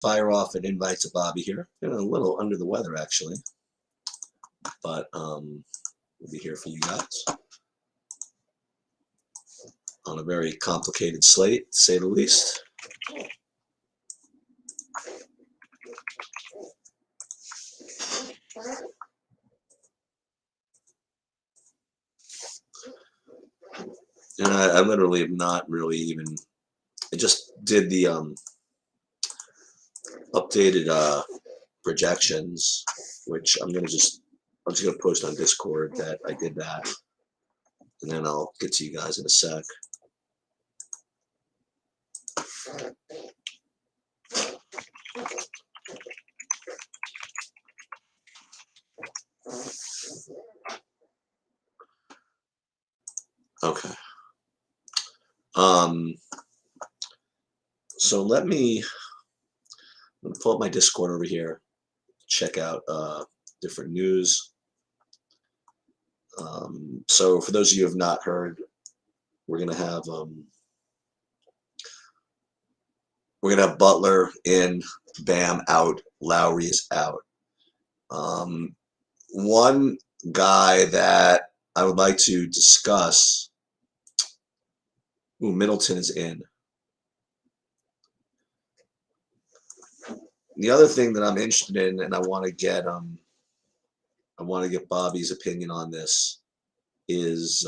fire off an invite to Bobby here. Feeling a little under the weather, actually. But we'll be here for you guys on a very complicated slate, to say the least. And I literally have not really even. I just did the updated projections, which I'm just gonna post on Discord that I did that, and then I'll get to you guys in a sec. Okay. So let me pull up my Discord over here, check out different news. So for those of you who have not heard, we're gonna have Butler in, Bam out, Lowry is out. One guy that I would like to discuss. Ooh, Middleton is in. The other thing that I'm interested in, and I want to get Bobby's opinion on this, is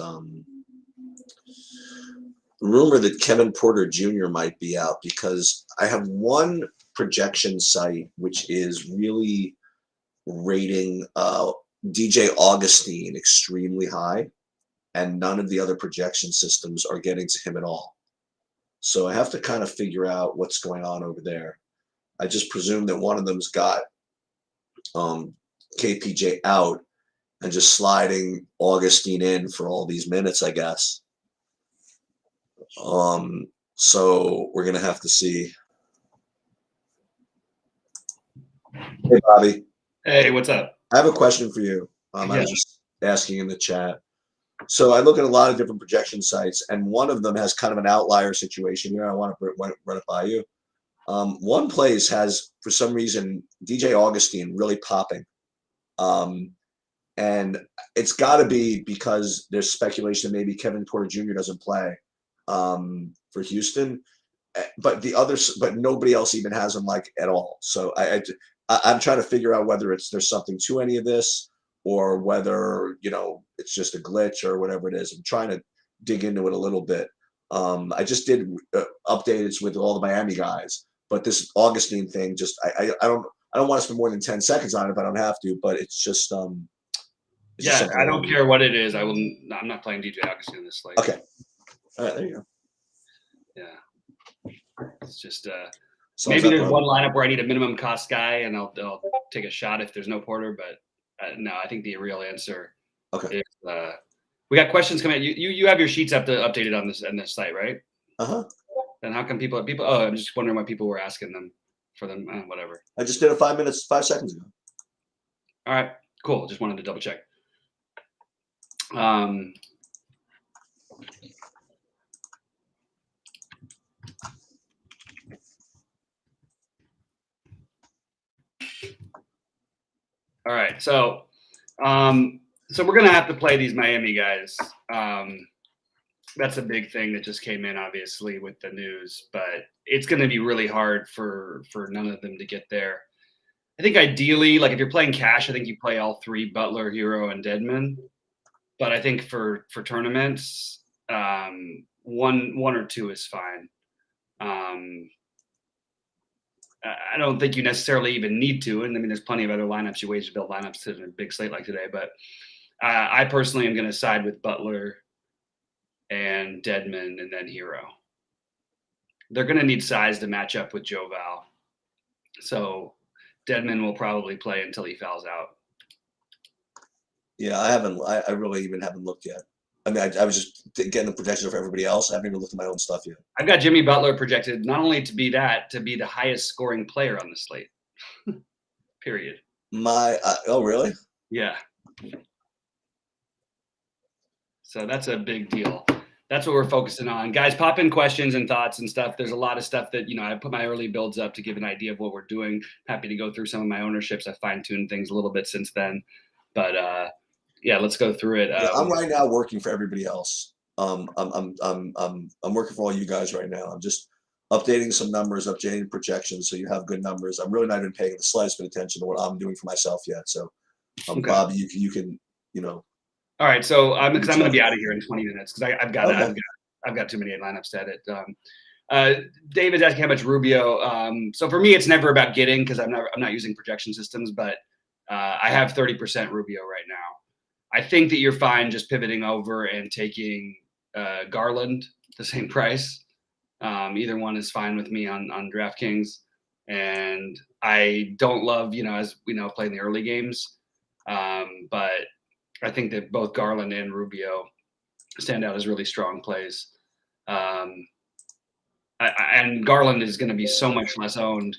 rumor that Kevin Porter Jr. might be out, because I have one projection site which is really rating DJ Augustine extremely high, and none of the other projection systems are getting to him at all. So I have to kind of figure out what's going on over there. I just presume that one of them's got KPJ out and just sliding Augustine in for all these minutes, I guess. So we're gonna have to see. Hey, Bobby. Hey, what's up? I have a question for you. I was just asking in the chat. So I look at a lot of different projection sites, and one of them has kind of an outlier situation here. I want to run it by you. One place has, for some reason, DJ Augustine really popping. And it's got to be because there's speculation that maybe Kevin Porter Jr. doesn't play for Houston. But nobody else even has him like at all. So I'm trying to figure out whether there's something to any of this, or whether it's just a glitch or whatever it is. I'm trying to dig into it a little bit. I just did updates with all the Miami guys, but this Augustine thing, just I don't want to spend more than 10 seconds on it if I don't have to. But it's just I don't care what it is. I'm not playing DJ Augustine in this slate. Okay. All right, there you go. Yeah. It's just maybe there's one lineup where I need a minimum cost guy, and I'll take a shot if there's no Porter. But no, I think the real answer is we got questions coming. You have your sheets updated on this site, right? And how come people? Oh, I'm just wondering why people were asking them for them. Whatever. I just did it 5 seconds ago. All right, cool. Just wanted to double check. All right, so we're gonna have to play these Miami guys. That's a big thing that just came in, obviously, with the news. But it's going to be really hard for none of them to get there. I think ideally, like if you're playing cash, I think you play all three: Butler, Hero, and Dedmon. But I think for tournaments, one or two is fine. I don't think you necessarily even need to. And I mean, there's plenty of other lineups, ways to build lineups in a big slate like today. But I personally am going to side with Butler and Dedmon and then Hero. They're going to need size to match up with Joe Val. So Dedmon will probably play until he fouls out. Yeah, I really even haven't looked yet. I mean, I was just getting the projection for everybody else. I haven't even looked at my own stuff yet. I've got Jimmy Butler projected not only to be the highest scoring player on the slate. Period. Oh, really? Yeah. So that's a big deal. That's what we're focusing on. Guys, pop in questions and thoughts and stuff. There's a lot of stuff that, I put my early builds up to give an idea of what we're doing. Happy to go through some of my ownerships. I fine-tuned things a little bit since then. But yeah, let's go through it. Yeah, I'm right now working for everybody else. I'm working for all you guys right now. I'm just updating some numbers, updating projections, so you have good numbers. I'm really not even paying the slightest bit attention to what I'm doing for myself yet. So, Okay. Bob, you can, All right, so because I'm going to be out of here in 20 minutes because I've got Okay. I've got too many lineups to edit. David's asking how much Rubio. So for me, it's never about getting because I'm not using projection systems, but I have 30% Rubio right now. I think that you're fine just pivoting over and taking Garland the same price. Either one is fine with me on DraftKings, and I don't love as we know playing the early games, but I think that both Garland and Rubio stand out as really strong plays. And Garland is going to be so much less owned,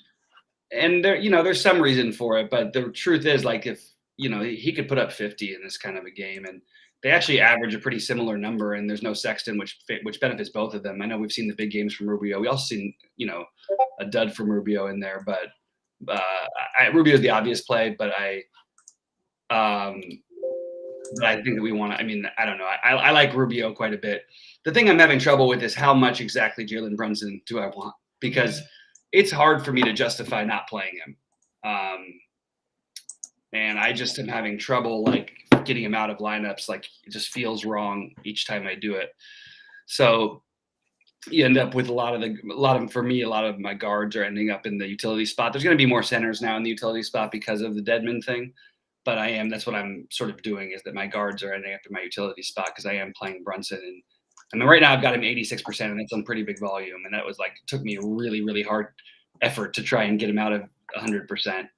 and there's some reason for it, but the truth is, like, if he could put up 50 in this kind of a game, and they actually average a pretty similar number, and there's no Sexton, which benefits both of them. I know we've seen the big games from Rubio. We also seen a dud from Rubio in there, but Rubio is the obvious play, but I think that we want to. I mean, I don't know. I like Rubio quite a bit. The thing I'm having trouble with is how much exactly Jalen Brunson do I want, because it's hard for me to justify not playing him. And I just am having trouble like getting him out of lineups. Like it just feels wrong each time I do it. So you end up with a lot of my guards are ending up in the utility spot. There's going to be more centers now in the utility spot because of the Dedmon thing. But that's what I'm sort of doing, is that my guards are ending up in my utility spot because I am playing Brunson. And I mean, right now I've got him 86%, and it's on pretty big volume. And that was like, it took me a really, really hard effort to try and get him out of 100%.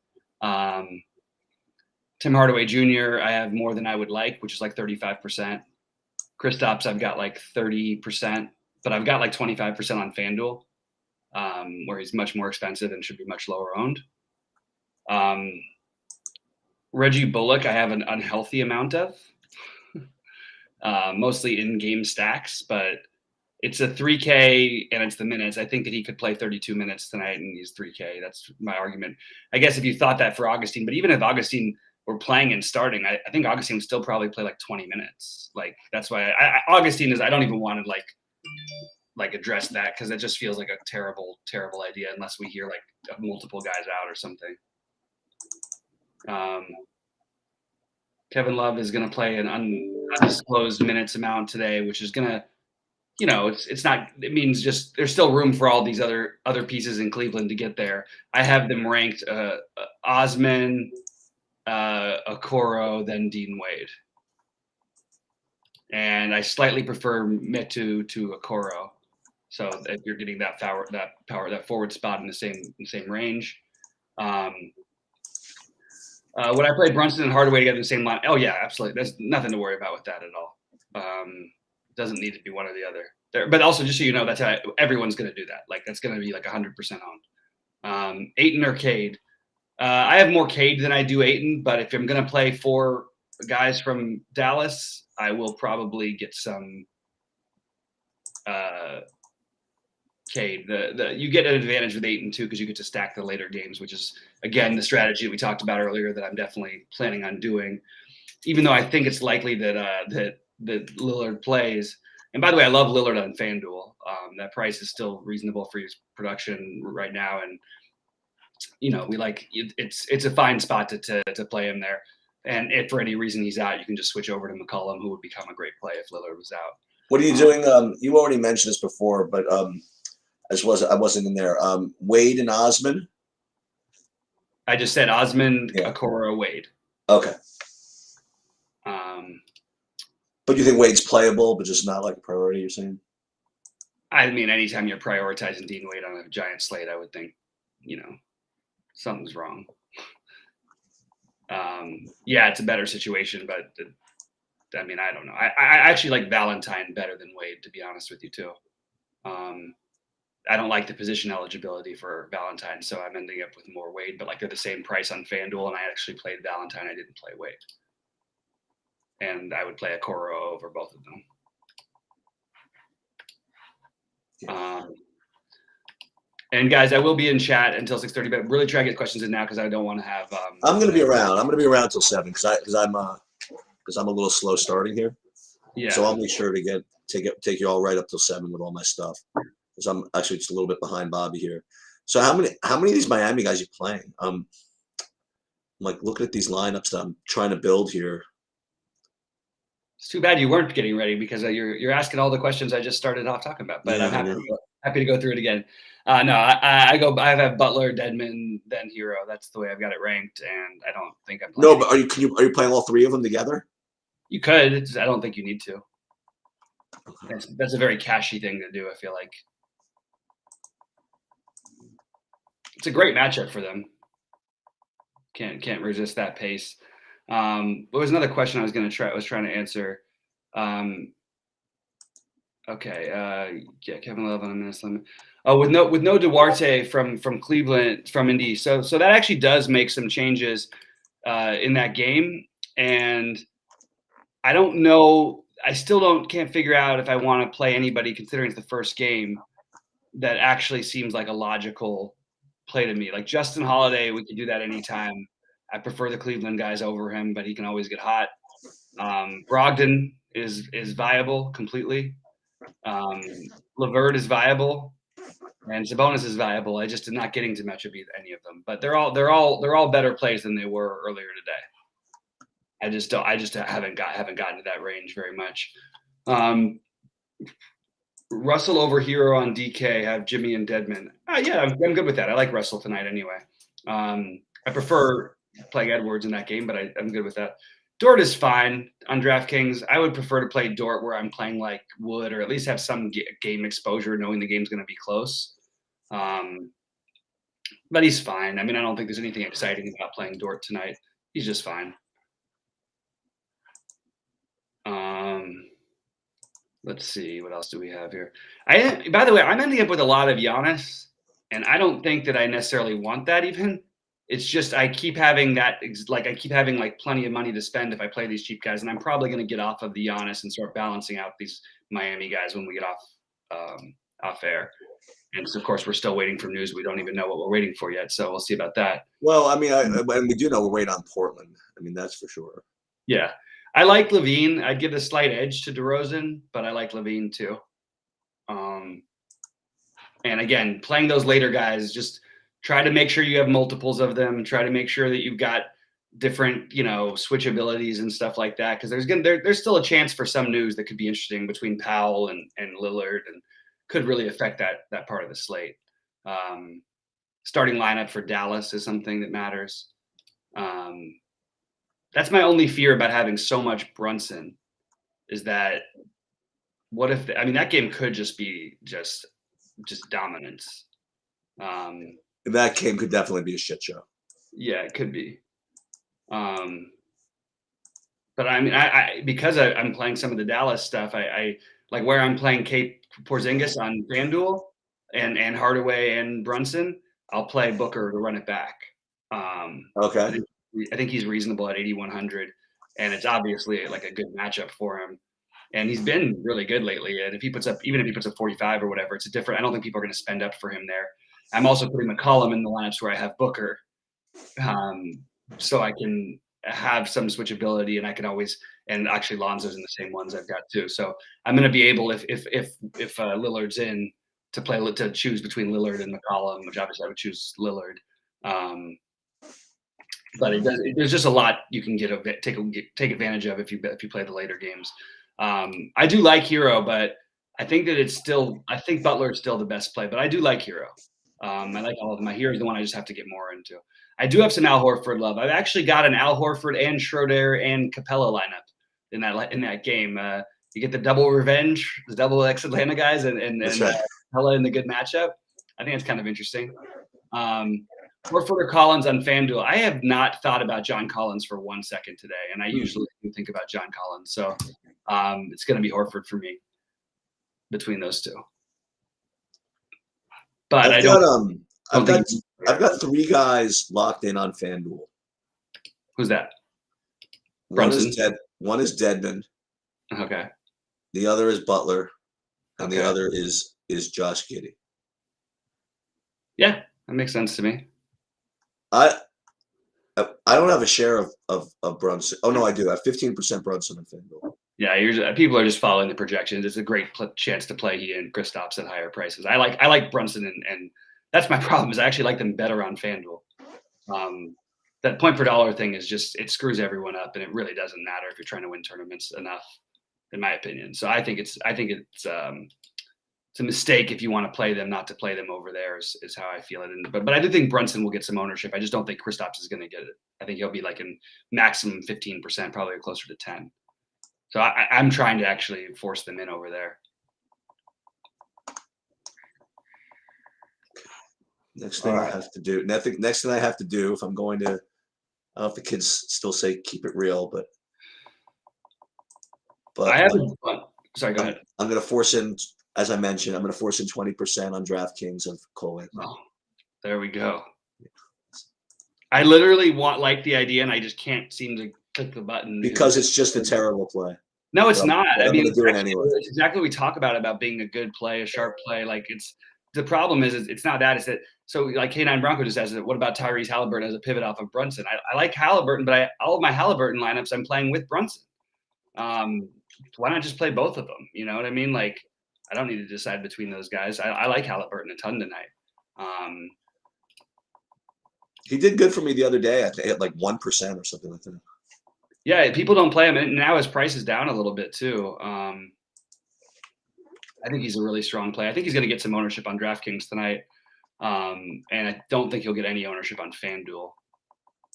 Tim Hardaway Jr., I have more than I would like, which is like 35%. Kristaps, I've got like 30%, but I've got like 25% on FanDuel, where he's much more expensive and should be much lower owned. Reggie Bullock, I have an unhealthy amount of, mostly in-game stacks, but it's a 3K and it's the minutes. I think that he could play 32 minutes tonight and he's 3K. That's my argument. I guess if you thought that for Augustine, but even if Augustine were playing and starting, I think Augustine would still probably play like 20 minutes. Like that's why Augustine is. I don't even want to like address that because it just feels like a terrible, terrible idea unless we hear like multiple guys out or something. Kevin Love is going to play an undisclosed minutes amount today, which is going to, it's not. It means just there's still room for all these other pieces in Cleveland to get there. I have them ranked Osman, Okoro, then Dean Wade, and I slightly prefer Metu to Okoro. So if you're getting that forward spot in the same range. When I played Brunson and Hardaway together in the same line, oh yeah, absolutely. There's nothing to worry about with that at all. Doesn't need to be one or the other. But also, just so you know, that's how everyone's going to do that. Like that's going to be like 100% on. Ayton or Cade. I have more Cade than I do Ayton, but if I'm going to play 4 guys from Dallas, I will probably get some Cade. You get an advantage with Ayton too because you get to stack the later games, which is again the strategy we talked about earlier that I'm definitely planning on doing. Even though I think it's likely that Lillard plays. And by the way, I love Lillard on FanDuel. That price is still reasonable for his production right now, and we like it's a fine spot to play him there. And if for any reason he's out, you can just switch over to McCollum, who would become a great play if Lillard was out. What are you doing? You already mentioned this before, but I wasn't in there. Wade and Osman. I just said Osman, Okoro, Wade. Okay. But you think Wade's playable, but just not like a priority, you're saying? I mean, anytime you're prioritizing Dean Wade on a giant slate, I would think, something's wrong. Yeah, it's a better situation, but I mean, I don't know. I actually like Valentine better than Wade, to be honest with you, too. I don't like the position eligibility for Valentine, so I'm ending up with more Wade, but like they're the same price on FanDuel, and I actually played Valentine. I didn't play Wade. And I would play Okoro over both of them. And guys, I will be in chat until 6:30, but really try to get questions in now because I don't want to have. I'm going to be around. I'm going to be around till 7 because I'm a little slow starting here. Yeah. So I'll make sure to take you all right up till 7 with all my stuff because I'm actually just a little bit behind Bobby here. So how many of these Miami guys are you playing? I'm like looking at these lineups that I'm trying to build here. It's too bad you weren't getting ready because you're asking all the questions I just started off talking about. But Yeah, I'm happy to go through it again. No, I have Butler, Dedmon, then Hero. That's the way I've got it ranked, and I don't think I'm playing. No, but are you playing all 3 of them together? You could. I don't think you need to. That's a very cashy thing to do. I feel like it's a great matchup for them. Can't resist that pace. What was another question I was trying to answer? Okay. Yeah, Kevin Love on a minute limit. Oh, with no Duarte from Cleveland, from Indy. So that actually does make some changes in that game. And I don't know. I still can't figure out if I want to play anybody, considering it's the first game, that actually seems like a logical play to me. Like Justin Holiday, we could do that anytime. I prefer the Cleveland guys over him, but he can always get hot. Brogdon is viable completely. LeVert is viable, and Sabonis is viable. I just am not getting to match up any of them, but they're all better plays than they were earlier today. I just haven't gotten to that range very much. Russell over Hero on DK, have Jimmy and Dedmon. Yeah, I'm good with that. I like Russell tonight anyway. I prefer playing Edwards in that game, but I'm good with that. Dort is fine on DraftKings. I would prefer to play Dort where I'm playing like Wood, or at least have some game exposure, knowing the game's going to be close. But he's fine. I mean, I don't think there's anything exciting about playing Dort tonight. He's just fine. Let's see, what else do we have here? By the way, I'm ending up with a lot of Giannis, and I don't think that I necessarily want that even. It's just I keep having plenty of money to spend if I play these cheap guys, and I'm probably going to get off of the Giannis and start balancing out these Miami guys when we get off air. And so, of course, we're still waiting for news. We don't even know what we're waiting for yet, so we'll see about that. Well, I mean, and we do know we're waiting on Portland. I mean, that's for sure. Yeah. I like Levine. I'd give a slight edge to DeRozan, but I like Levine too. And again, playing those later guys, just try to make sure you have multiples of them. Try to make sure that you've got different, switch abilities and stuff like that. Because there's still a chance for some news that could be interesting between Powell and Lillard, and could really affect that part of the slate. Starting lineup for Dallas is something that matters. That's my only fear about having so much Brunson, is that what if that game could just be just dominance. That game could definitely be a shit show. Yeah, it could be. But I mean, I because I'm playing some of the Dallas stuff, I like where I'm playing Kate Porzingis on FanDuel and Hardaway and Brunson, I'll play Booker to run it back. Okay. I think he's reasonable at 8,100, and it's obviously like a good matchup for him. And he's been really good lately. And even if he puts up 45 or whatever, it's a different. I don't think people are going to spend up for him there. I'm also putting McCollum in the lineups where I have Booker, so I can have some switchability, and I can always. And actually, Lonzo's in the same ones I've got too. So I'm going to be able, if Lillard's in, to choose between Lillard and McCollum, which obviously I would choose Lillard. But there's just a lot you can take advantage of if you play the later games. I do like Hero, but I think that I think Butler is still the best play, but I do like Hero. I like all of them. My Hero is the one I just have to get more into. I do have some Al Horford love. I've actually got an Al Horford and Schroeder and Capella lineup in that game. You get the double revenge, the double ex-Atlanta guys, and right. Capella in the good matchup. I think it's kind of interesting. Horford or Collins on FanDuel. I have not thought about John Collins for 1 second today, and I usually think about John Collins. So it's going to be Horford for me between those two. But I've got 3 guys locked in on FanDuel. Who's that? One is Dedmon. Okay. The other is Butler, and the other is is Josh Giddey. Yeah, that makes sense to me. I don't have a share of Brunson. Oh no, I do. I have 15% Brunson in FanDuel. Yeah, people are just following the projections. It's a great chance to play he and Kristaps at higher prices. I like Brunson, and that's my problem. Is I actually like them better on FanDuel. That point per dollar thing is just, it screws everyone up, and it really doesn't matter if you're trying to win tournaments enough, in my opinion. So I think it's a mistake if you want to play them not to play them over there is how I feel it. But I do think Brunson will get some ownership. I just don't think Kristaps is going to get it. I think he'll be like in maximum 15%, probably closer to 10. So I'm trying to actually force them in over there. Next thing I have to do. Next thing I have to do if I'm going to. I don't know if the kids still say keep it real, but I haven't. Sorry, go ahead. I'm going to force in, as I mentioned, I'm going to force in 20% on DraftKings of Cole Anthony. Oh, there we go. I literally like the idea, and I just can't seem to click the button because it's just a terrible play. No, it's not. I mean, do it anyway. It's exactly what we talk about being a good play, a sharp play. Like the problem is it's not that. It's that. So like K9 Bronco just says, what about Tyrese Halliburton as a pivot off of Brunson? I like Halliburton, but all of my Halliburton lineups I'm playing with Brunson. Why not just play both of them? You know what I mean? Like I don't need to decide between those guys. I like Halliburton a ton tonight. He did good for me the other day. I think at like 1% or something like that. Yeah, people don't play him, and now his price is down a little bit too. I think he's a really strong play. I think he's going to get some ownership on DraftKings tonight, and I don't think he'll get any ownership on FanDuel.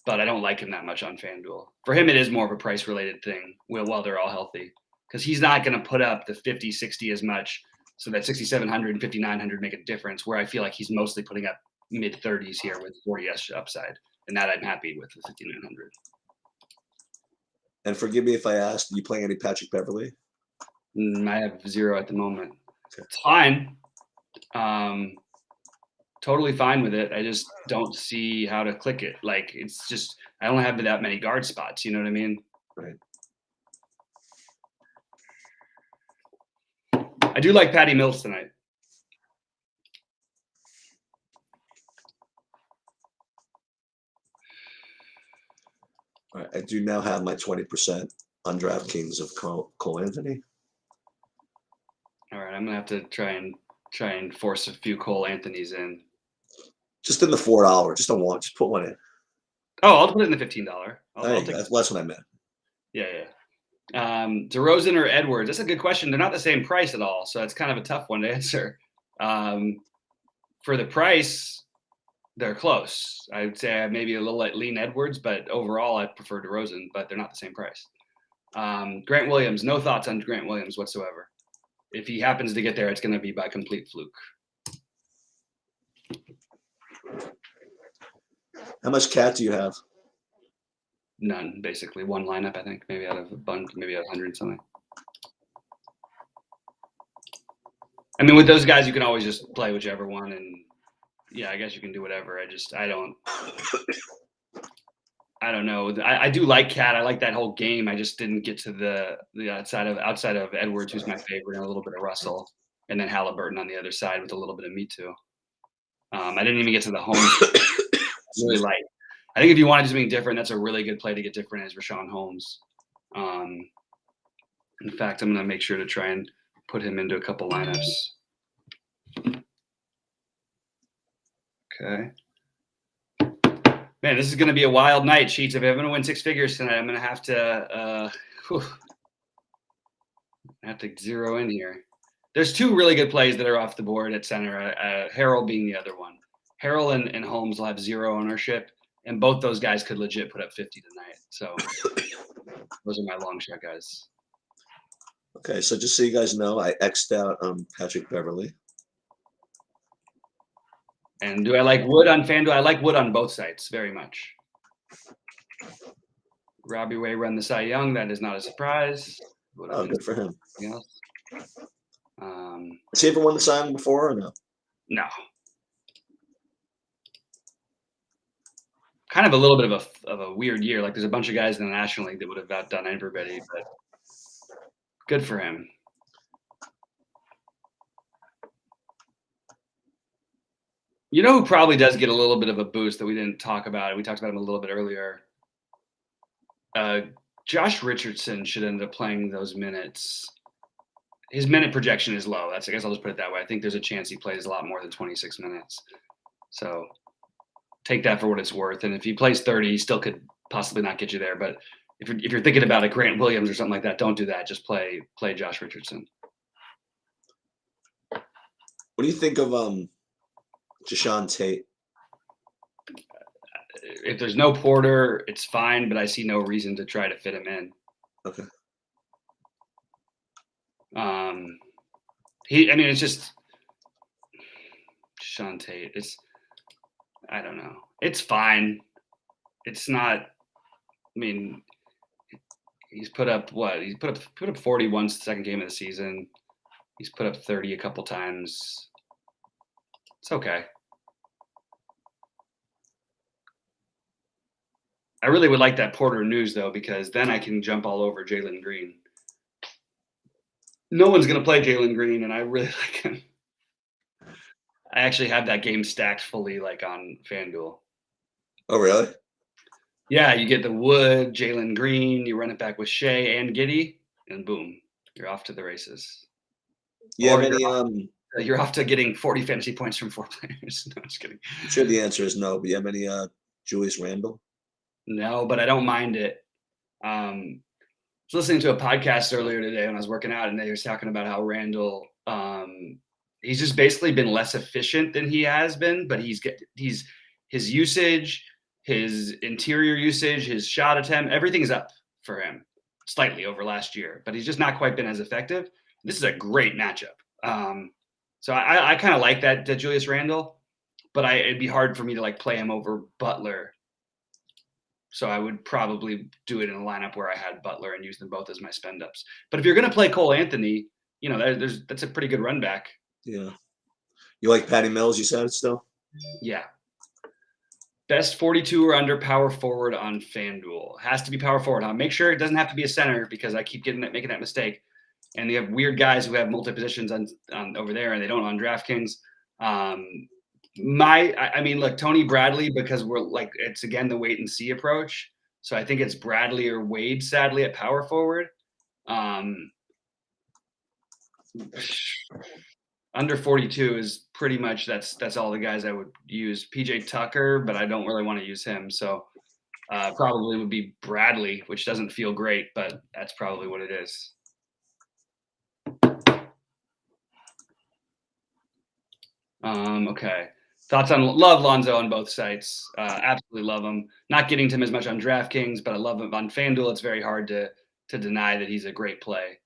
But I don't like him that much on FanDuel. For him, it is more of a price-related thing while they're all healthy, because he's not going to put up the 50, 60 as much, so that 6,700 and 5,900 make a difference, where I feel like he's mostly putting up mid-30s here with 40S upside, and that I'm happy with the 5,900. And forgive me if I asked, you playing any Patrick Beverley? I have 0 at the moment. Okay. It's fine. Totally fine with it. I just don't see how to click it. Like, it's just, I don't have that many guard spots. You know what I mean? Right. I do like Patty Mills tonight. All right, I do now have my 20% on DraftKings of Cole Anthony. All right, I'm gonna have to try and force a few Cole Anthonys in. Just in the $4. Just don't want. Just put one in. Oh, I'll put it in the $15. That's what I meant. Yeah. DeRozan or Edwards? That's a good question. They're not the same price at all, so it's kind of a tough one to answer. For the price, they're close. I would say maybe a little lean Edwards, but overall I prefer DeRozan, but they're not the same price. Grant Williams, no thoughts on Grant Williams whatsoever. If he happens to get there, it's going to be by complete fluke. How much cat do you have? None, basically. One lineup, I think, maybe out of a bunch, maybe out of 100 something. I mean, with those guys, you can always just play whichever one, and yeah, I guess you can do whatever. I don't know. I do like Cat. I like that whole game. I just didn't get to the outside of Edwards, who's my favorite, and a little bit of Russell, and then Halliburton on the other side with a little bit of me too. I didn't even get to the home. Really light. I think if you wanted something different, that's a really good play to get different as Richaun Holmes. In fact, I'm going to make sure to try and put him into a couple lineups. Okay. Man, this is going to be a wild night, Sheets. If I'm going to win 6 figures tonight, I'm going to have to zero in here. There's 2 really good plays that are off the board at center, Harrell being the other one. Harrell and Holmes will have 0 ownership, and both those guys could legit put up 50 tonight. So those are my long shot guys. Okay, so just so you guys know, I X'd out Patrick Beverley. And do I like Wood on FanDuel? I like Wood on both sites very much. Robbie Ray run the Cy Young. That is not a surprise. Oh, good for him. Else? Has he ever won the Cy Young before or no? No. Kind of a little bit of a weird year. Like there's a bunch of guys in the National League that would have outdone everybody, but good for him. You know who probably does get a little bit of a boost that we didn't talk about? We talked about him a little bit earlier. Josh Richardson should end up playing those minutes. His minute projection is low. I guess I'll just put it that way. I think there's a chance he plays a lot more than 26 minutes. So take that for what it's worth. And if he plays 30, he still could possibly not get you there. But if you're thinking about a Grant Williams or something like that, don't do that. Just play Josh Richardson. What do you think of Deshaun Tate? If there's no Porter, it's fine, but I see no reason to try to fit him in. Okay. It's just Deshaun Tate. I don't know. It's fine. It's not. I mean, he's put up what? He's put up 41 the second game of the season. He's put up 30 a couple times. It's okay. I really would like that Porter news though, because then I can jump all over Jalen Green. No one's gonna play Jalen Green, and I really like him. I actually have that game stacked fully, like on FanDuel. Oh, really? Yeah, you get the Wood, Jalen Green, you run it back with Shea and Giddey, and boom, you're off to the races. Yeah, you're off to getting 40 fantasy points from 4 players. No, I'm just kidding. I'm sure the answer is no, but you have any Julius Randle? No, but I don't mind it. I was listening to a podcast earlier today when I was working out, and they were talking about how Randle, he's just basically been less efficient than he has been, but his usage, his interior usage, his shot attempt, everything's up for him slightly over last year, but he's just not quite been as effective. This is a great matchup. So I kind of like that Julius Randle, but it'd be hard for me to like play him over Butler. So I would probably do it in a lineup where I had Butler and use them both as my spend ups. But if you're going to play Cole Anthony, that's a pretty good run back. Yeah. You like Patty Mills, you said still? Yeah. Best 42 or under power forward on FanDuel. Has to be power forward. Huh? Make sure it doesn't have to be a center because I keep making that mistake. And they have weird guys who have multi positions on over there, and they don't on DraftKings. Look, Tony Bradley, because we're like, it's again the wait and see approach. So I think it's Bradley or Wade, sadly, at power forward. Under 42 is pretty much that's all the guys I would use. PJ Tucker, but I don't really want to use him. So probably would be Bradley, which doesn't feel great, but that's probably what it is. Okay. Thoughts on love Lonzo on both sites. Absolutely love him. Not getting to him as much on DraftKings, but I love him on FanDuel. It's very hard to deny that he's a great play.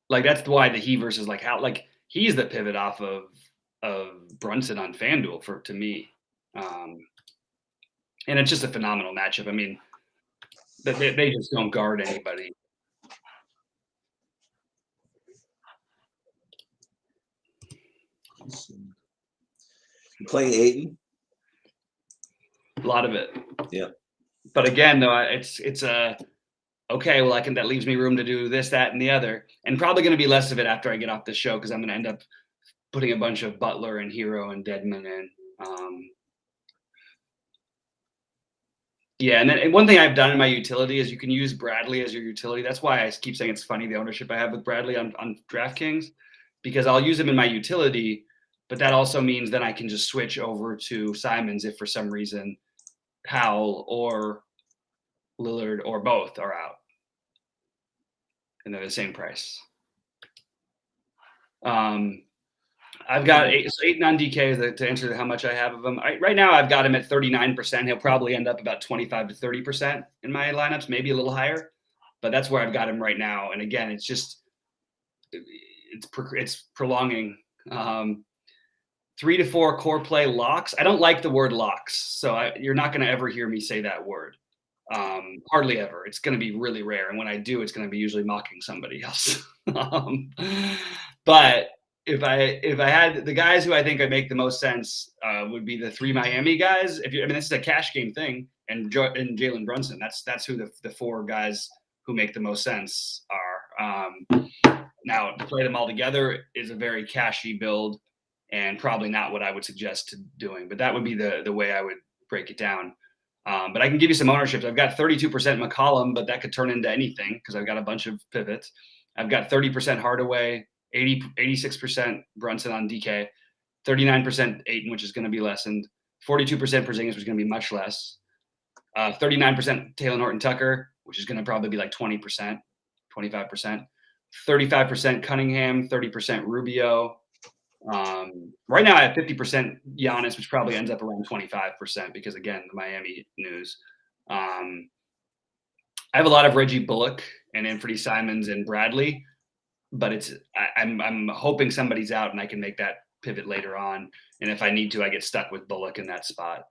Like that's why the he versus like how like he's the pivot off of Brunson on FanDuel to me. And it's just a phenomenal matchup. I mean, they just don't guard anybody. You playing Ayton? A lot of it. Yeah. But again, though, it's okay. Well, that leaves me room to do this, that, and the other, and probably going to be less of it after I get off the show because I'm going to end up putting a bunch of Butler and Hero and Dedmon in. Yeah, and then one thing I've done in my utility is you can use Bradley as your utility. That's why I keep saying it's funny the ownership I have with Bradley on DraftKings, because I'll use him in my utility, but that also means then I can just switch over to Simons if for some reason Powell or Lillard or both are out, and they're the same price. I've got Ayton on DK to answer how much I have of him. Right now, I've got him at 39%. He'll probably end up about 25 to 30% in my lineups, maybe a little higher, but that's where I've got him right now. And again, it's just it's prolonging. 3 to 4 core play locks. I don't like the word locks, so you're not going to ever hear me say that word. Hardly ever. It's going to be really rare, and when I do, it's going to be usually mocking somebody else. But if I had the guys who I think would make the most sense would be the 3 Miami guys. This is a cash game thing, and Jalen Brunson. That's who the 4 guys who make the most sense are. Now to play them all together is a very cashy build, and probably not what I would suggest to doing. But that would be the way I would break it down. But I can give you some ownerships. I've got 32% McCollum, but that could turn into anything because I've got a bunch of pivots. I've got 30% Hardaway, 86% Brunson on DK, 39% Ayton, which is going to be lessened, 42% Porzingis, which is going to be much less, 39% Taylor Horton Tucker, which is going to probably be like 20%, 25%, 35% Cunningham, 30% Rubio. Right now I have 50% Giannis, which probably ends up around 25% because, again, the Miami news. I have a lot of Reggie Bullock and Anthony Simons and Bradley, but I'm hoping somebody's out and I can make that pivot later on. And if I need to, I get stuck with Bullock in that spot.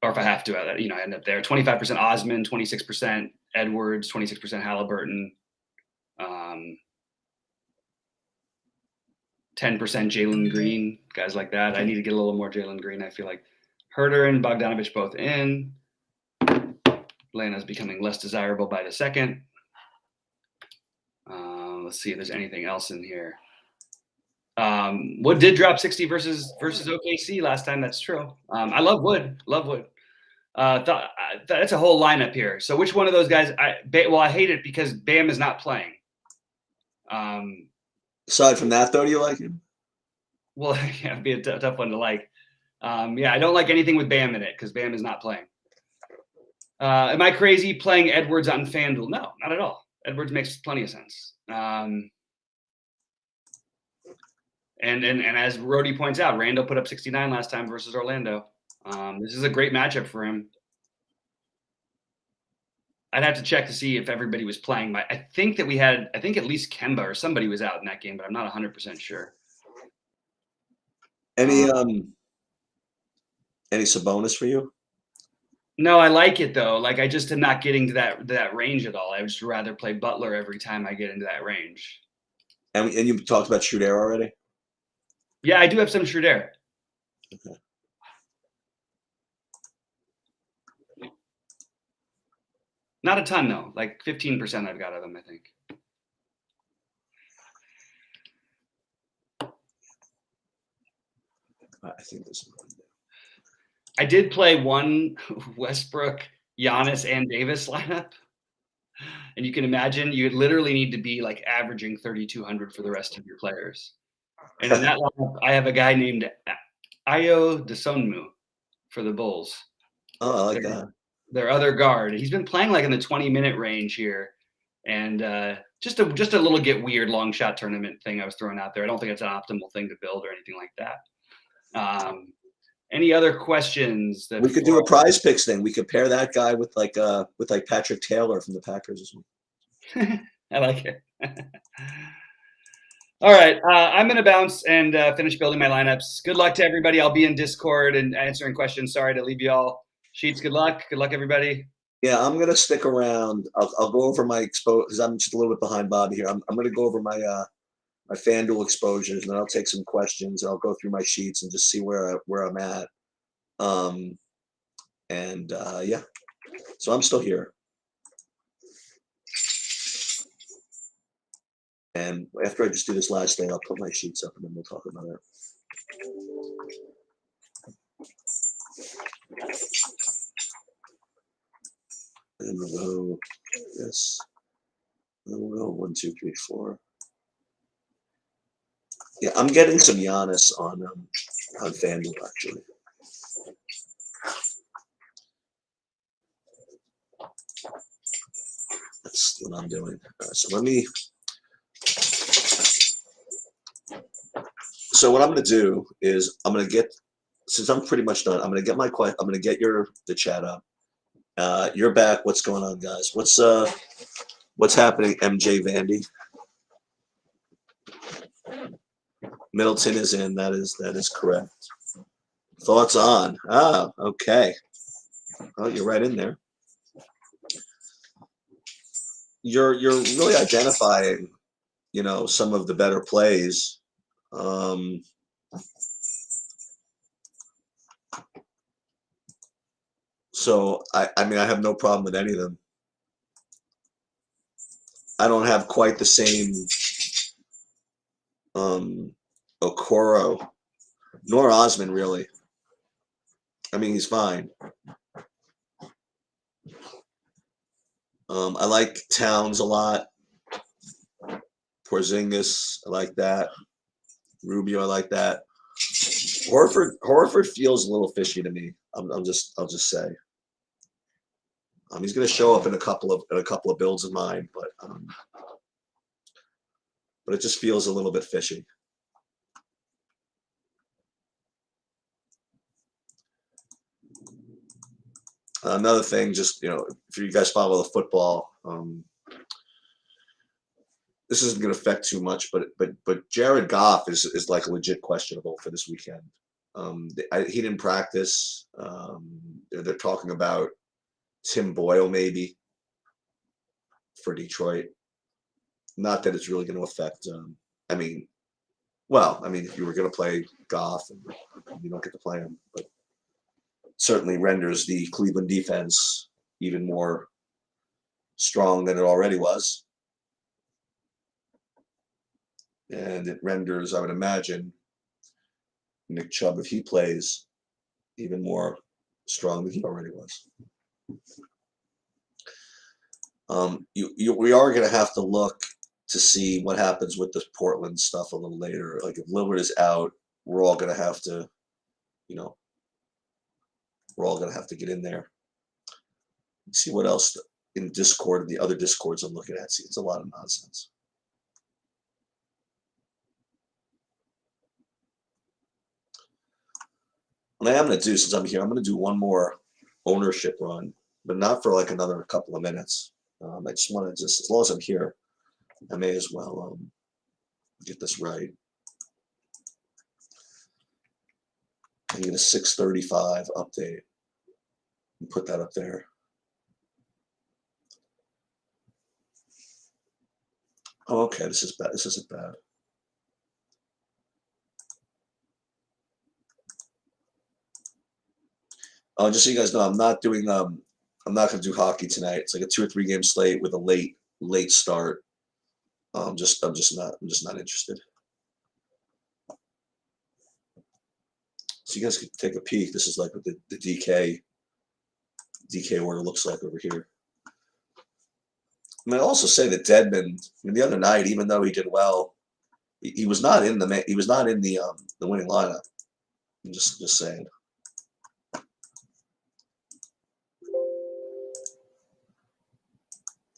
Or if I have to, I end up there. 25% Osman, 26% Edwards, 26% Halliburton, 10% Jalen Green, guys like that. I need to get a little more Jalen Green. I feel like Herter and Bogdanovich both in. Atlanta's becoming less desirable by the second. Let's see if there's anything else in here. Wood did drop 60 versus OKC last time. That's true. I love Wood. That's a whole lineup here. So which one of those guys? I hate it because Bam is not playing. Aside from that, though, do you like him? Well, yeah, it'd be a tough one to like. I don't like anything with Bam in it because Bam is not playing. Am I crazy playing Edwards on FanDuel? No, not at all. Edwards makes plenty of sense. And as Rody points out, Randall put up 69 last time versus Orlando. This is a great matchup for him. I'd have to check to see if everybody was playing. I think at least Kemba or somebody was out in that game, but I'm not 100% sure. Any Sabonis for you? No, I like it though. Like I just am not getting to that range at all. I would just rather play Butler every time I get into that range. And you talked about Schroeder already? Yeah, I do have some Schroeder. Okay. Not a ton though, like 15% I've got of them, I think. I think there's one. I did play one Westbrook, Giannis, and Davis lineup. And you can imagine you literally need to be like averaging 3,200 for the rest of your players. And in that lineup, I have a guy named Ayo Dosunmu for the Bulls. Oh, I like that. Their other guard. He's been playing like in the 20-minute range here. And just a little get weird long shot tournament thing I was throwing out there. I don't think it's an optimal thing to build or anything like that. Any other questions? We could do a prize picks thing. We could pair that guy with like Patrick Taylor from the Packers as well. I like it. All right, I'm going to bounce and finish building my lineups. Good luck to everybody. I'll be in Discord and answering questions. Sorry to leave you all. Sheets, good luck. Good luck, everybody. Yeah, I'm going to stick around. I'll go over my because I'm just a little bit behind Bobby here. I'm going to go over my my FanDuel exposures, and then I'll take some questions. I'll go through my sheets and just see where I'm at. Yeah, so I'm still here. And after I just do this last thing, I'll put my sheets up and then we'll talk about it. And we'll go this. And we'll go 1, 2, 3, 4. Yeah, I'm getting some Giannis on FanDuel actually. That's what I'm doing. So what I'm going to do is I'm going to get, since I'm pretty much done, I'm going to get the chat up. You're back. What's going on, guys? What's happening, MJ Vandy? Middleton is in. That is correct. Thoughts on? Ah, okay. Oh, you're right in there. You're really identifying, some of the better plays. So I mean, I have no problem with any of them. I don't have quite the same Okoro, nor Osman really. I mean, he's fine. I like Towns a lot. Porzingis, I like that. Rubio, I like that. Horford feels a little fishy to me. I'll just say. He's going to show up in a couple of builds of mine, but it just feels a little bit fishy. Another thing, just if you guys follow the football, this isn't going to affect too much, but Jared Goff is like legit questionable for this weekend. He didn't practice. They're talking about Tim Boyle maybe for Detroit. Not that it's really going to affect. If you were going to play Goff and you don't get to play him, but certainly renders the Cleveland defense even more strong than it already was. And it renders, I would imagine, Nick Chubb, if he plays, even more strong than he already was. We are going to have to look to see what happens with the Portland stuff a little later. Like if Lillard is out, we're all going to have to, we're all going to have to get in there and see what else in Discord and the other Discords I'm looking at. See, it's a lot of nonsense. What I am going to do, since I'm here, I'm going to do one more ownership run, but not for like another couple of minutes. I just want to as long as I'm here, I may as well get this right. I get a 635 update and put that up there. Oh, okay, this is bad. This isn't bad. Just so you guys know, I'm not going to do hockey tonight. It's like a 2 or 3 game slate with a late start. I'm just not interested. So you guys can take a peek. This is like what the DK order looks like over here. I mean, I also say that Dedmon, the other night, even though he did well, he was not in the winning lineup. I'm just saying.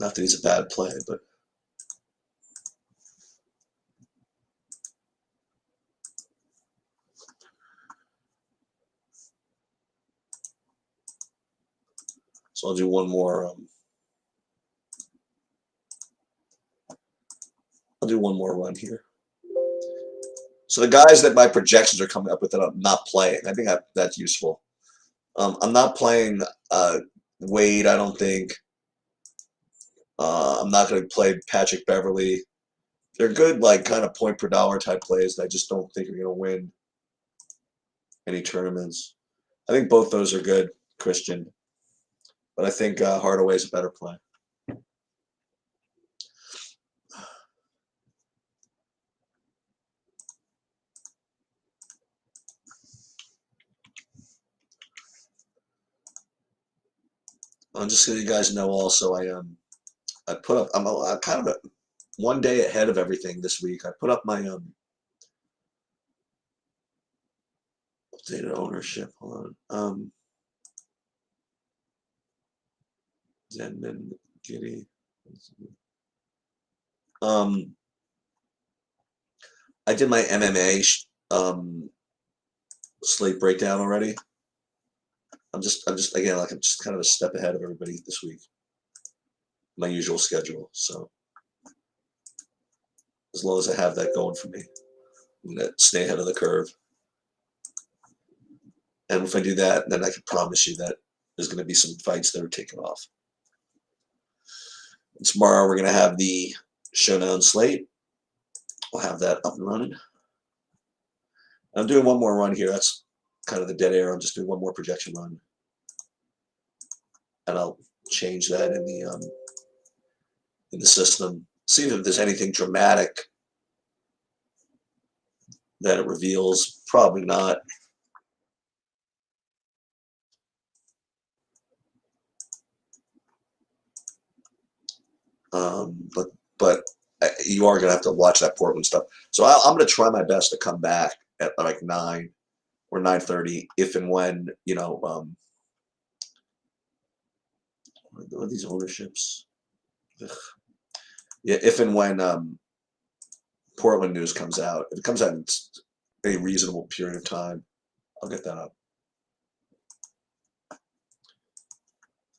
Not that he's a bad play, but so I'll do one more. I'll do one more run here. So the guys that my projections are coming up with that I'm not playing, I think that's useful. I'm not playing Wade, I don't think. I'm not going to play Patrick Beverly. They're good, like kind of point per dollar type plays that I just don't think are going to win any tournaments. I think both those are good, Christian. But I think Hardaway's a better play. Just so you guys know, also I put up. I'm kind of one day ahead of everything this week. I put up my updated ownership. Hold on. Denman, Giddy. I did my MMA slate breakdown already. I'm just again, like I'm just kind of a step ahead of everybody this week. My usual schedule. So as long as I have that going for me, I'm gonna stay ahead of the curve. And if I do that, then I can promise you that there's going to be some fights that are taken off. And tomorrow we're going to have the Showdown slate. We'll have that up and running. I'm doing one more run here. That's kind of the dead air. I'm just doing one more projection run. And I'll change that in the system. See if there's anything dramatic that it reveals. Probably not. But you are going to have to watch that Portland stuff. So I'm going to try my best to come back at like 9 or 9:30 if and when, you know, what are these ownerships? Ugh. Yeah, if and when Portland news comes out. If it comes out in a reasonable period of time, I'll get that up.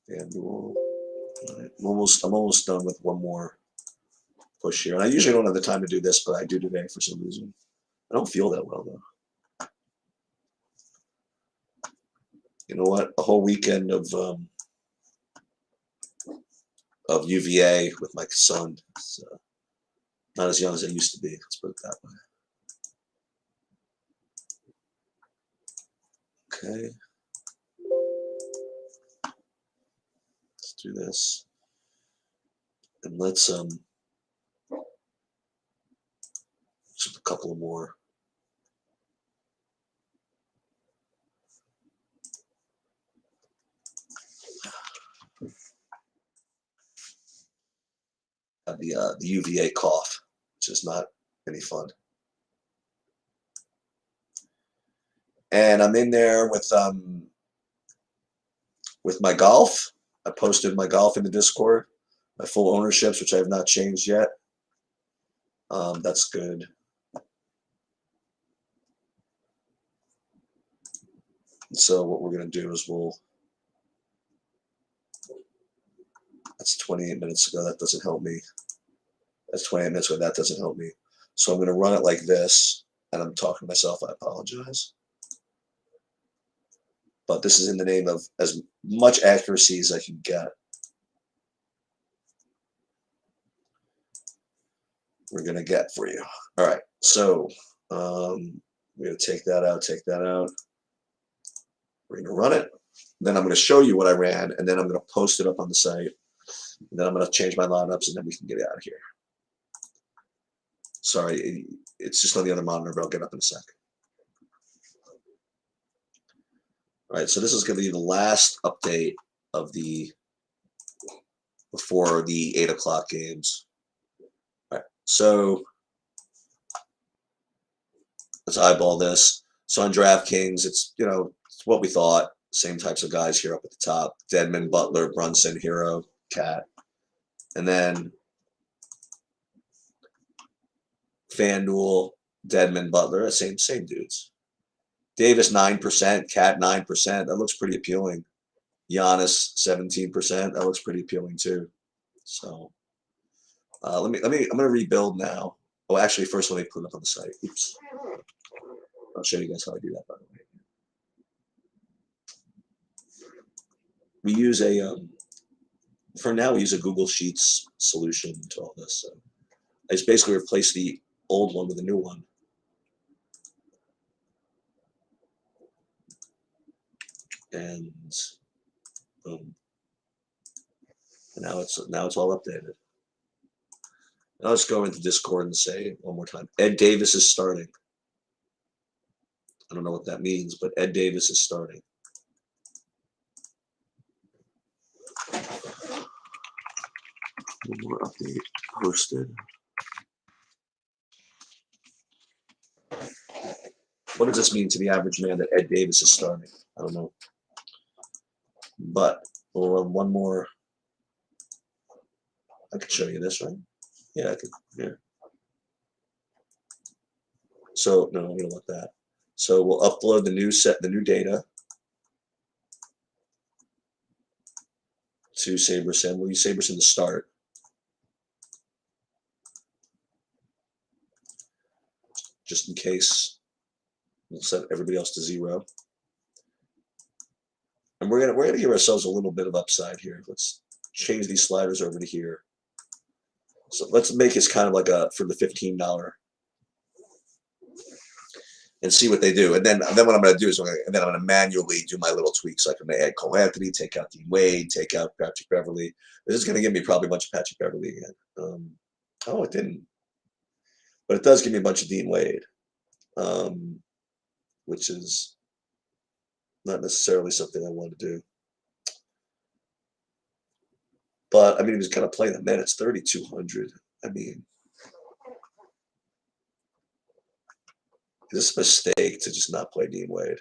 FanDuel. Right. I'm almost done with one more push here. And I usually don't have the time to do this, but I do today for some reason. I don't feel that well though. You know what? A whole weekend of UVA with my son. It's not as young as I used to be. Let's put it that way. Okay. Let's do this. And let's just a couple more. The UVA cough, which is not any fun. And I'm in there with my golf. I posted my golf in the Discord, my full ownerships, which I have not changed yet. That's good. So what we're going to do is that's 28 minutes ago. That doesn't help me. That's 28 minutes ago. That doesn't help me. So I'm going to run it like this, and I'm talking to myself. I apologize. But this is in the name of as much accuracy as I can get. We're going to get for you. All right. So we're going to take that out, take that out. We're going to run it. Then I'm going to show you what I ran, and then I'm going to post it up on the site. And then I'm going to change my lineups, and then we can get out of here. Sorry, it's just on the other monitor, but I'll get up in a second. All right, so this is going to be the last update of before the 8 o'clock games. All right, so let's eyeball this. So on DraftKings, it's, you know, it's what we thought. Same types of guys here up at the top: Dedmon, Butler, Brunson, Hero, Cat, and then FanDuel, Dedmon, Butler, same dudes. Davis 9%, Cat 9%. That looks pretty appealing. Giannis 17%. That looks pretty appealing too. So I'm gonna rebuild now. Oh, actually, first let me put it up on the site. Oops. I'll show you guys how I do that, by the way. We use for now we use a Google Sheets solution to all this. So I just basically replace the old one with a new one. And boom. And now it's all updated. Now let's go into Discord and say one more time: Ed Davis is starting. I don't know what that means, but Ed Davis is starting. One more update posted. What does this mean to the average man that Ed Davis is starting? I don't know. But we'll run one more. I can show you this, right? Yeah, I can. Yeah. So no, we don't want that. So we'll upload the new data to SaberSim. We'll use SaberSim to start. Just in case. We'll set everybody else to 0. And we're gonna give ourselves a little bit of upside here. Let's change these sliders over to here. So let's make this kind of like for the $15 and see what they do. And then what I'm going to do is I'm going to manually do my little tweaks. So I can add Cole Anthony, take out Dean Wade, take out Patrick Beverly. This is going to give me probably a bunch of Patrick Beverly again. Oh, it didn't. But it does give me a bunch of Dean Wade. which is not necessarily something I want to do. But I mean, he was kind of playing the minutes, 3,200. I mean, is this a mistake to just not play Dean Wade?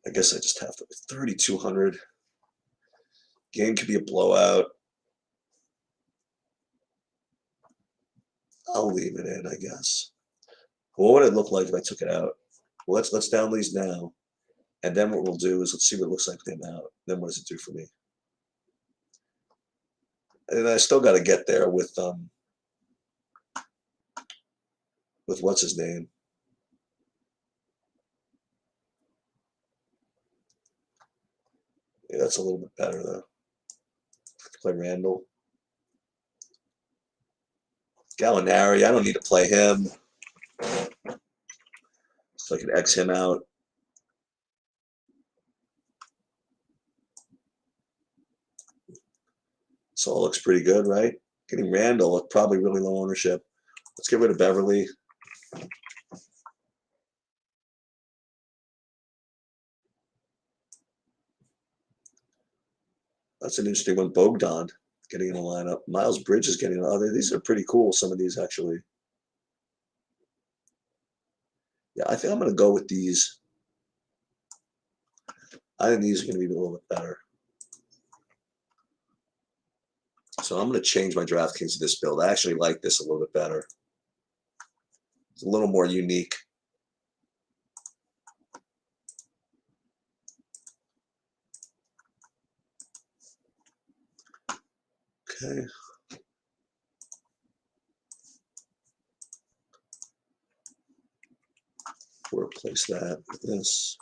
I guess I just have to. 3,200. Game could be a blowout. I'll leave it in, I guess. What would it look like if I took it out? Well, let's down these now, and then what we'll do is let's see what it looks like with him out. Then what does it do for me? And I still got to get there with what's his name. Yeah, that's a little bit better though. Play Randall. Gallinari, I don't need to play him. So I can X him out. So it looks pretty good, right? Getting Randall with probably really low ownership. Let's get rid of Beverly. That's an interesting one. Bogdan getting in the lineup. Miles Bridges getting in. Oh, these are pretty cool, some of these actually. Yeah, I think I'm going to go with these. I think these are going to be a little bit better. So I'm going to change my DraftKings to this build. I actually like this a little bit better. It's a little more unique. Okay. We'll replace that with this.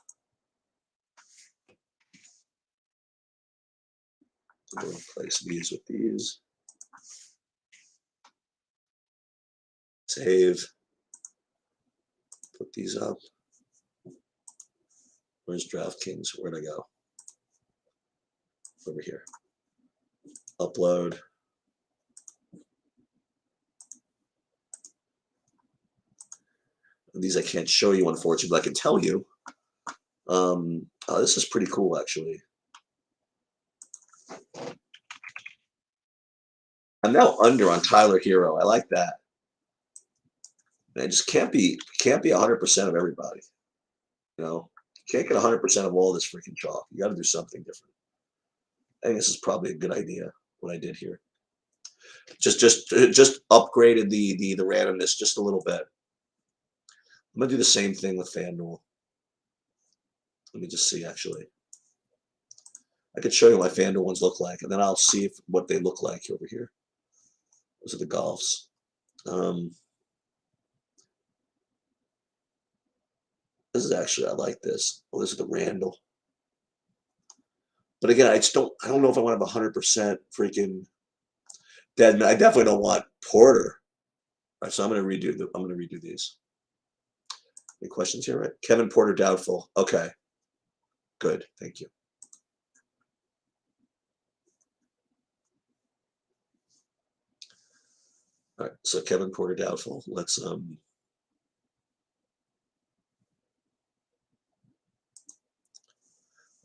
We'll replace these with these. Save. Put these up. Where's DraftKings? Where'd I go? Over here. Upload. These I can't show you, unfortunately, but I can tell you. Oh, this is pretty cool, actually. I'm now under on Tyler Hero. I like that. And it just can't be 100% of everybody. You know, you can't get 100% of all this freaking chalk. You got to do something different. I think this is probably a good idea. What I did here, just upgraded the randomness just a little bit. I'm gonna do the same thing with FanDuel. Let me just see. Actually, I could show you what my FanDuel ones look like, and then I'll see what they look like over here. Those are the golfs. This is actually, I like this. Well, this is the Randall. But again, I don't know if I want to have 100% freaking dead. I definitely don't want Porter. All right, so I'm going to redo these. Any questions here, right? Kevin Porter doubtful. Okay. Good. Thank you. All right, so Kevin Porter doubtful. Let's want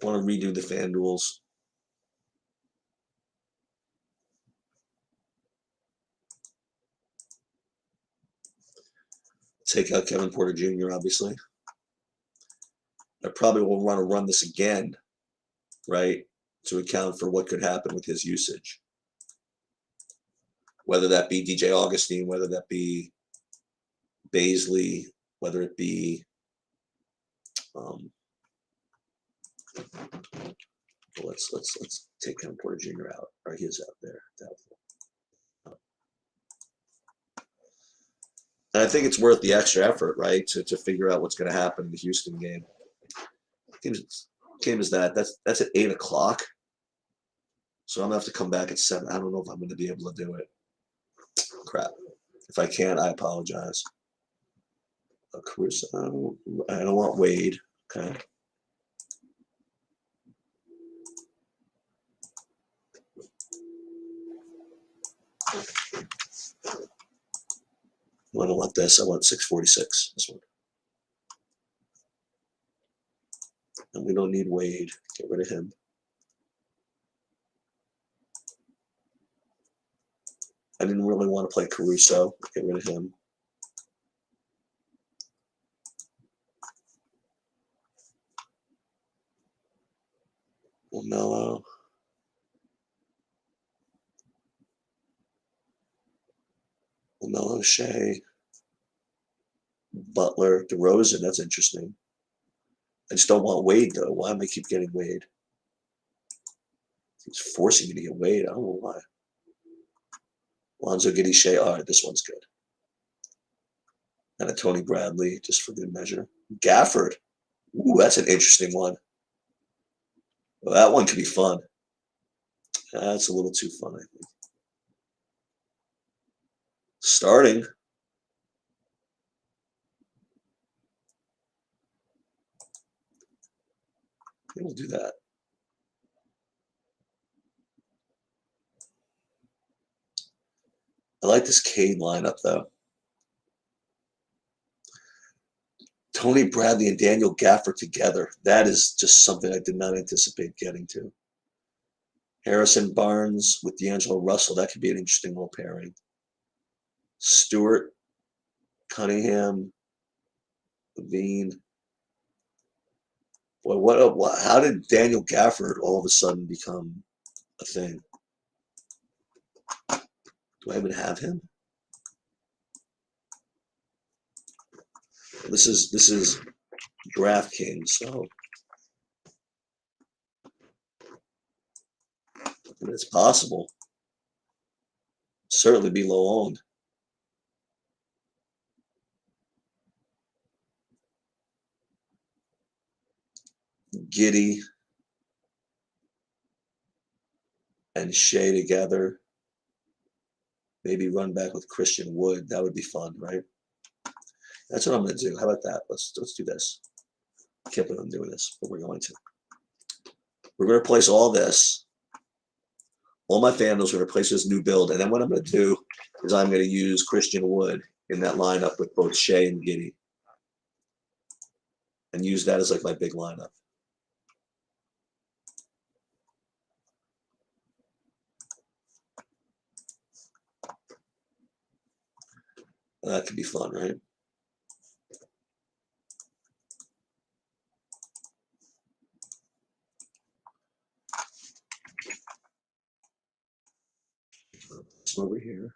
to redo the FanDuels. Take out Kevin Porter Jr., obviously. I probably will want to run this again, right, to account for what could happen with his usage. Whether that be DJ Augustine, whether that be Baisley, whether it be let's take Kevin Porter Jr. out. Or he is out there. Doubtful. And I think it's worth the extra effort, right, to figure out what's going to happen in the Houston game. Game is that's at 8 o'clock. So I'm gonna have to come back at 7. I don't know if I'm gonna be able to do it. Crap. If I can't, I apologize. Caruso. I don't want Wade. Okay. I don't want this. I want 646. This one. And we don't need Wade. Get rid of him. I didn't really want to play Caruso. Get rid of him. LaMelo. LaMelo, Shea. Butler, DeRozan. That's interesting. I just don't want Wade, though. Why am I keep getting Wade? He's forcing me to get Wade. I don't know why. Lonzo, Giddey, Shea. All right, this one's good. And a Tony Bradley, just for good measure. Gafford. Ooh, that's an interesting one. Well, that one could be fun. That's a little too fun, I think. Starting. We'll do that. I like this Cade lineup, though. Tony Bradley and Daniel Gafford together. That is just something I did not anticipate getting to. Harrison Barnes with D'Angelo Russell. That could be an interesting little pairing. Stewart, Cunningham, Levine. Boy, how did Daniel Gafford all of a sudden become a thing? Do I even have him? This is DraftKings, so it's possible. Certainly be low owned. Giddey and Shea together. Maybe run back with Christian Wood. That would be fun, right? That's what I'm going to do. How about that? Let's do this. I can't believe I'm doing this, but we're going to. We're going to replace all this. All my Vandals are going to replace this new build. And then what I'm going to do is I'm going to use Christian Wood in that lineup with both Shea and Giddey. And use that as like my big lineup. That could be fun, right? So over here.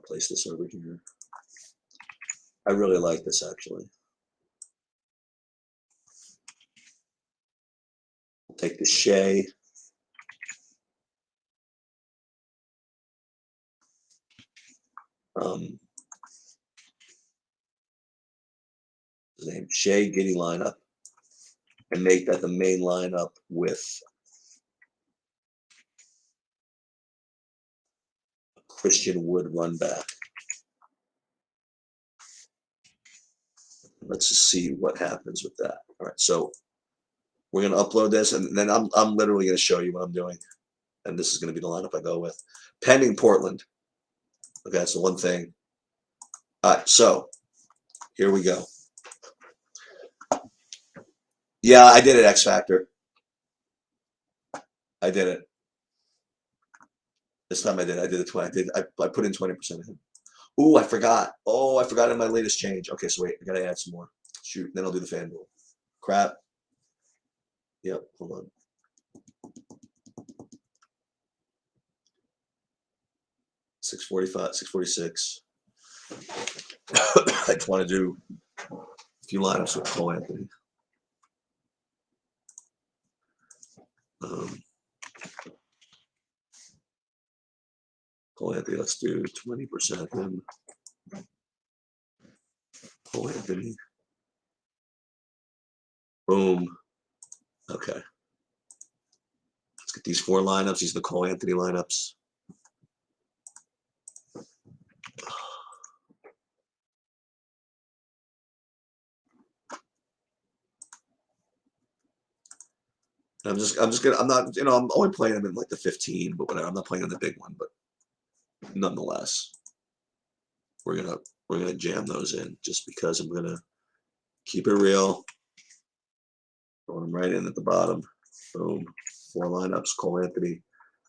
Place this over here. I really like this actually. I'll take the Shea. Name Shea Giddey lineup and make that the main lineup with Christian Wood run back. Let's just see what happens with that. All right, so we're gonna upload this, and then I'm literally gonna show you what I'm doing, and this is gonna be the lineup I go with. Pending Portland. Okay, that's the one thing. All right, so here we go. Yeah, I did it, X Factor. I did it. This time I did. I did it 20. I put in 20% of him. Ooh, I forgot. Oh, I forgot in my latest change. Okay, so wait, I gotta add some more. Shoot, then I'll do the FanDuel. Crap. Yep, hold on. $645, $646. I just want to do a few lineups with Cole Anthony. Cole Anthony, let's do 20% him. Cole Anthony. Boom. Okay. Let's get these 4 lineups. These are the Cole Anthony lineups. I'm not, I'm only playing them in like the 15, but whatever. I'm not playing on the big one, but nonetheless, we're gonna jam those in just because I'm gonna keep it real. Throw them right in at the bottom. Boom. 4 lineups. Cole Anthony.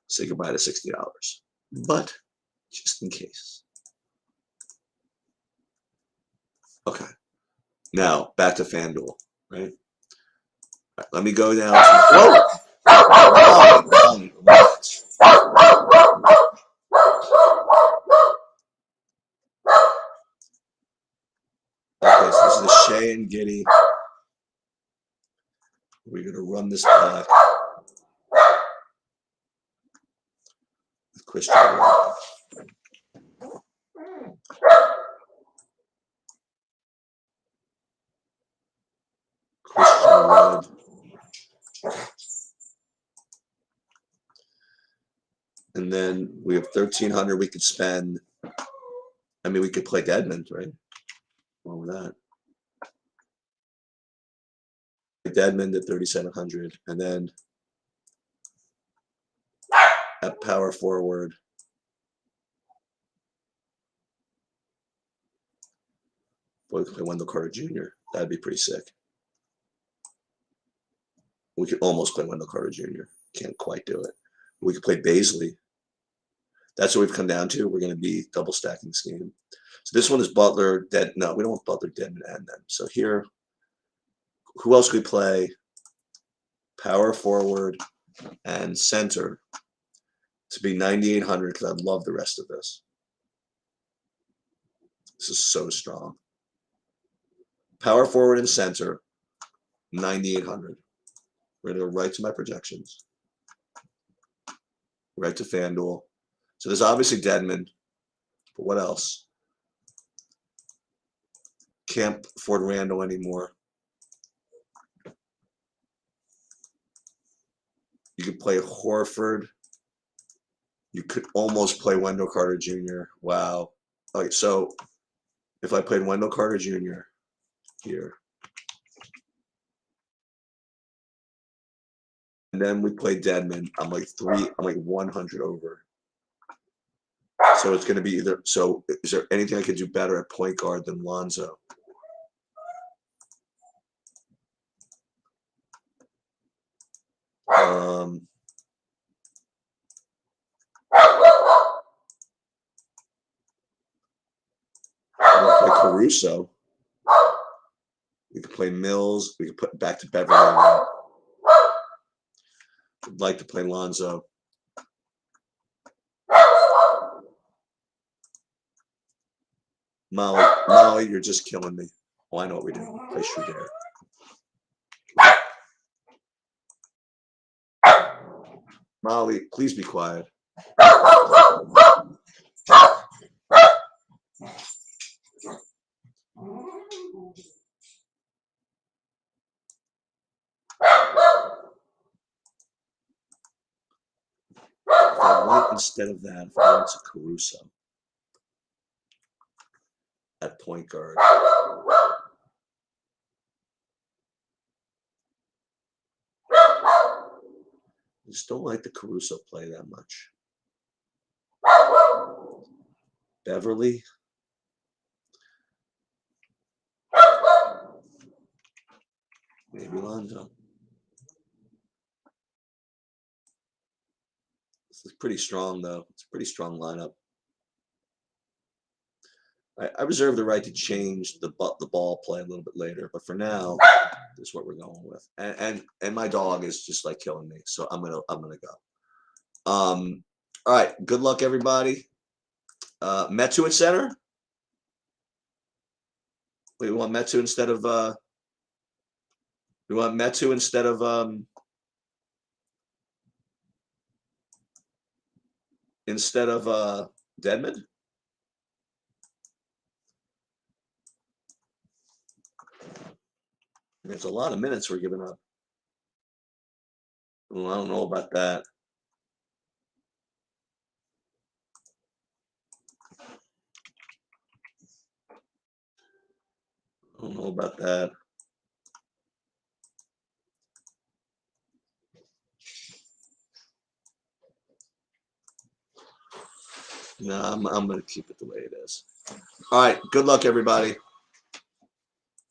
Say goodbye to $60. But just in case. Okay. Now back to FanDuel, right? All right, let me go down to whoa. Okay, so this is the Shea and Giddy. We're gonna run this back with Christian Wood. Christian Wood. And then we have 1,300 we could spend. I mean, we could play Dedmon, right? What with that? Dedmon at 3,700, and then at power forward, boy, we could play Wendell Carter Jr. That'd be pretty sick. We could almost play Wendell Carter Jr. Can't quite do it. We could play Baisley. That's what we've come down to. We're going to be double stacking this game. So this one is Butler. No, we don't want Butler, Dedmon, and them. So here, who else could we play? Power forward and center to be 9,800 because I love the rest of this. This is so strong. Power forward and center, 9,800. We're going to go right to my projections. Right to FanDuel. So there's obviously Dedmon, but what else? Can't afford Randall anymore. You could play Horford. You could almost play Wendell Carter Jr. Wow. Okay, so if I played Wendell Carter Jr. here, and then we play Dedmon, I'm like 100 over. So it's going to be either. So is there anything I could do better at point guard than Lonzo? Play Caruso. We could play Mills. We could put back to Beverly. I'd like to play Lonzo. Molly, you're just killing me. Oh, I know what we do. Play Schroeder. Molly, please be quiet. If I went instead of that, if I went to Caruso at point guard. I just don't like the Caruso play that much. Beverly. Maybe Lonzo. This is pretty strong, though. It's a pretty strong lineup. I reserve the right to change the ball play a little bit later, but for now, this is what we're going with. And my dog is just like killing me, so I'm gonna go. All right. Good luck, everybody. Metu at center. We want Metu instead of Dedmon. There's a lot of minutes we're giving up. Well, I don't know about that. I don't know about that. No, I'm going to keep it the way it is. All right. Good luck, everybody.